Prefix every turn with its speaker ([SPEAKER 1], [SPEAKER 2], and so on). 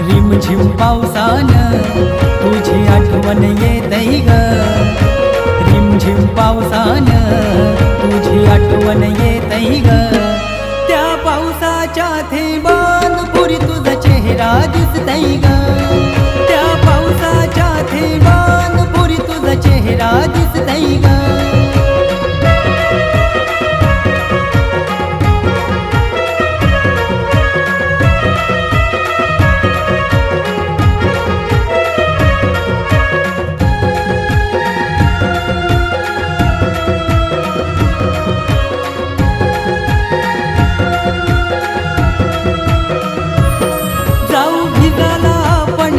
[SPEAKER 1] रिमझिम पावसानं तुझी आठवण येतई ग, रिमझिम पावसानं तुझी आठवण येतई ग. त्या पावसाच्या थेंबांपुरी तुझा चेहरा दिसतई ग, त्या पावसाच्या थेंबांपुरी तुझा चेहरा दिसतई ग. जाऊ भिजाला आपण